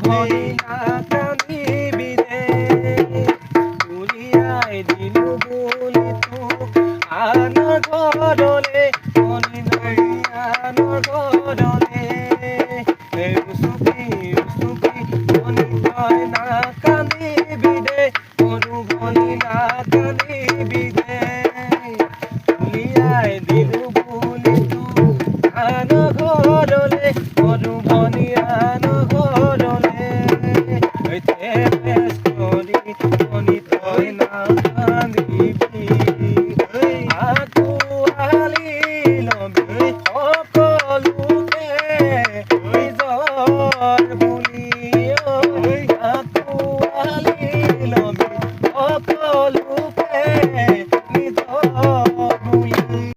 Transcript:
ভনি না কান্দিবি ৰে তুলিয়াই দিলু বুলি তোক আন ঘৰলে ভনি নাই আন ঘৰলে উচুকি ভনি তই না কান্দিবি ৰে সৰু ভনি না কান্দিবি ৰে তুলিয়াই দিলু বুলি তোক আন ঘৰলে সৰু ভনি আন ঘৰলে